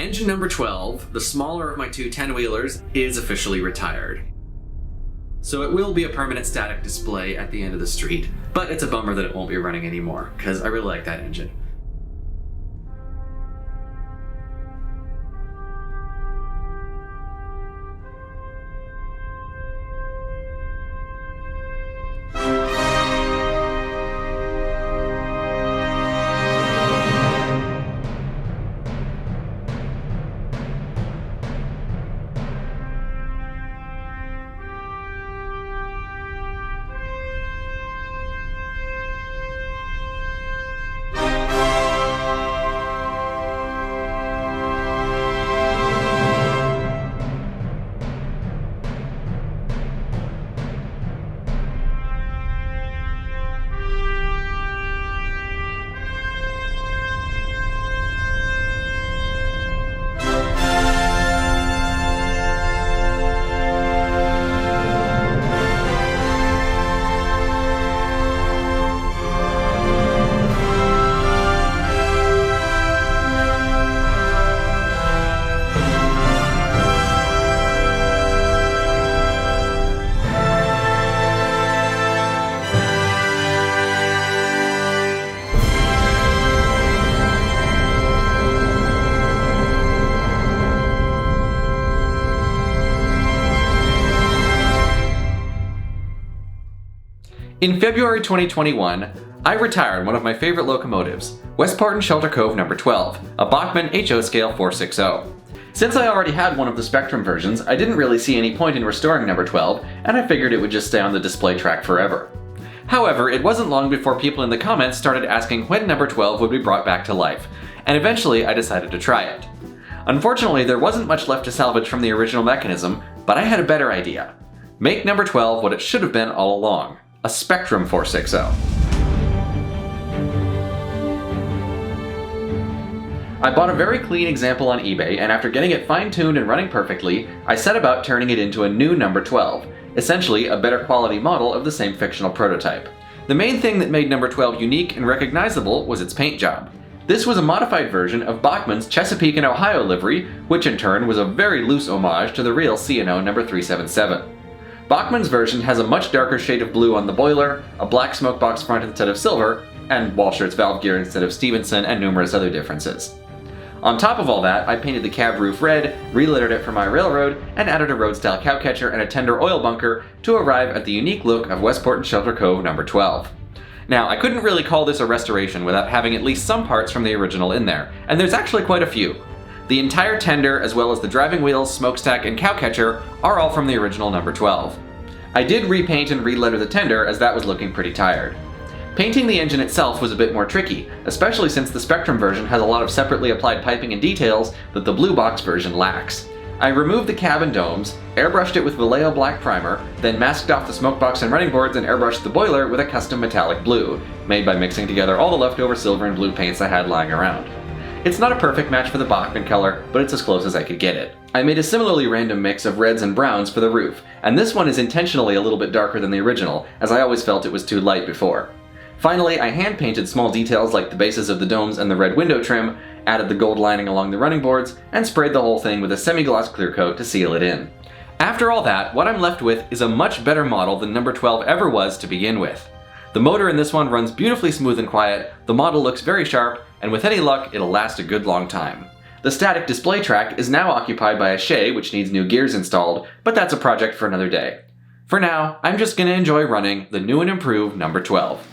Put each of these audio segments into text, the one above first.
Engine number 12, the smaller of my two 10-wheelers, is officially retired. So it will be a permanent static display at the end of the street, but it's a bummer that it won't be running anymore, because I really like that engine. In February 2021, I retired one of my favorite locomotives, Westport and Shelter Cove No. 12, a Bachmann HO Scale 460. Since I already had one of the Spectrum versions, I didn't really see any point in restoring No. 12, and I figured it would just stay on the display track forever. However, it wasn't long before people in the comments started asking when No. 12 would be brought back to life, and eventually I decided to try it. Unfortunately, there wasn't much left to salvage from the original mechanism, but I had a better idea. Make No. 12 what it should have been all along. A Spectrum 460. I bought a very clean example on eBay, and after getting it fine-tuned and running perfectly, I set about turning it into a new No. 12, essentially a better quality model of the same fictional prototype. The main thing that made No. 12 unique and recognizable was its paint job. This was a modified version of Bachmann's Chesapeake and Ohio livery, which in turn was a very loose homage to the real C&O No. 377. Bachmann's version has a much darker shade of blue on the boiler, a black smokebox front instead of silver, and Walschaerts valve gear instead of Stevenson, and numerous other differences. On top of all that, I painted the cab roof red, relettered it for my railroad, and added a road-style cowcatcher and a tender oil bunker to arrive at the unique look of Westport and Shelter Cove No. 12. Now, I couldn't really call this a restoration without having at least some parts from the original in there, and there's actually quite a few. The entire tender, as well as the driving wheels, smokestack, and cowcatcher, are all from the original No. 12. I did repaint and reletter the tender, as that was looking pretty tired. Painting the engine itself was a bit more tricky, especially since the Spectrum version has a lot of separately applied piping and details that the Blue Box version lacks. I removed the cab and domes, airbrushed it with Vallejo black primer, then masked off the smokebox and running boards and airbrushed the boiler with a custom metallic blue, made by mixing together all the leftover silver and blue paints I had lying around. It's not a perfect match for the Bachmann color, but it's as close as I could get it. I made a similarly random mix of reds and browns for the roof, and this one is intentionally a little bit darker than the original, as I always felt it was too light before. Finally, I hand-painted small details like the bases of the domes and the red window trim, added the gold lining along the running boards, and sprayed the whole thing with a semi-gloss clear coat to seal it in. After all that, what I'm left with is a much better model than No. 12 ever was to begin with. The motor in this one runs beautifully smooth and quiet, the model looks very sharp, and with any luck, it'll last a good long time. The static display track is now occupied by a Shay, which needs new gears installed, but that's a project for another day. For now, I'm just gonna enjoy running the new and improved No. 12.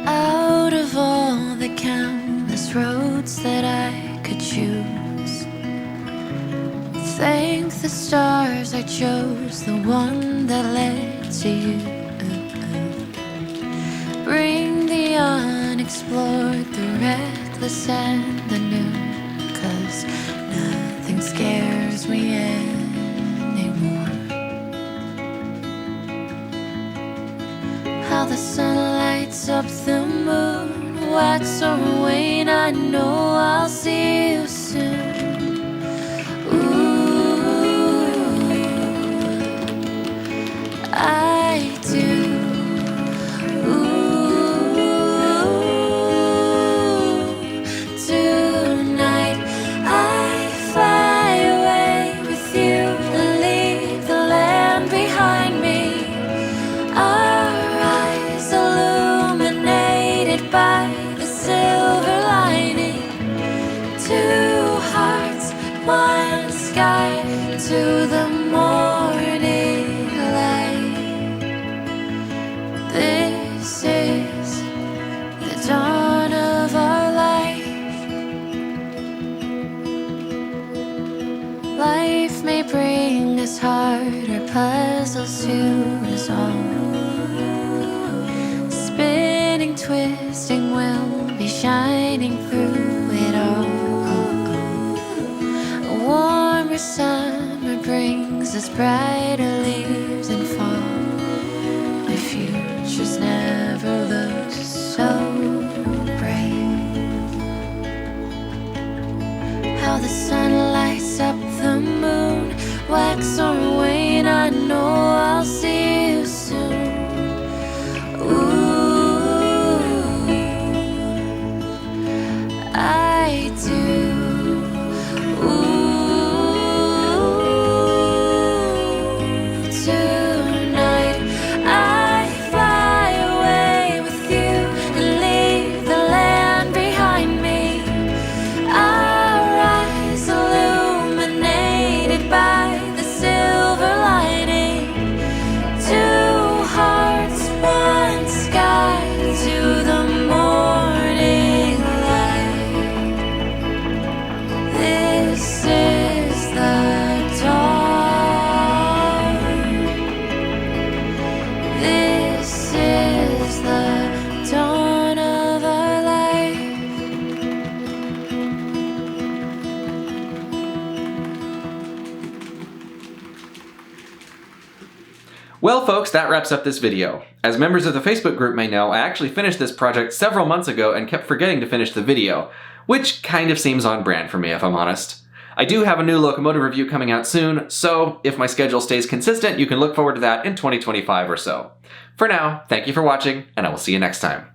Out of all the countless roads that I could choose, thank the stars I chose the one that led to you. Bring the unexplored, the reckless and the new, 'cause nothing scares me anymore. How the sun lights up the moon, wax or wane, I know I'll see you soon. I do suit us all. Spinning, twisting, we'll be shining through it all. A warmer summer brings us brighter leaves and fall. The future's never looked so bright. How the sun lights up the moon, wax or wane, I know I'll see you soon. Ooh, I do. Ooh, tonight I fly away with you and leave the land behind me. Our eyes illuminated by the silver lining. Two hearts, one sky, to the morning light. This is the dawn. This is the dawn of our life. Well folks, that wraps up this video. As members of the Facebook group may know, I actually finished this project several months ago and kept forgetting to finish the video, which kind of seems on brand for me if I'm honest. I do have a new locomotive review coming out soon, so if my schedule stays consistent, you can look forward to that in 2025 or so. For now, thank you for watching, and I will see you next time.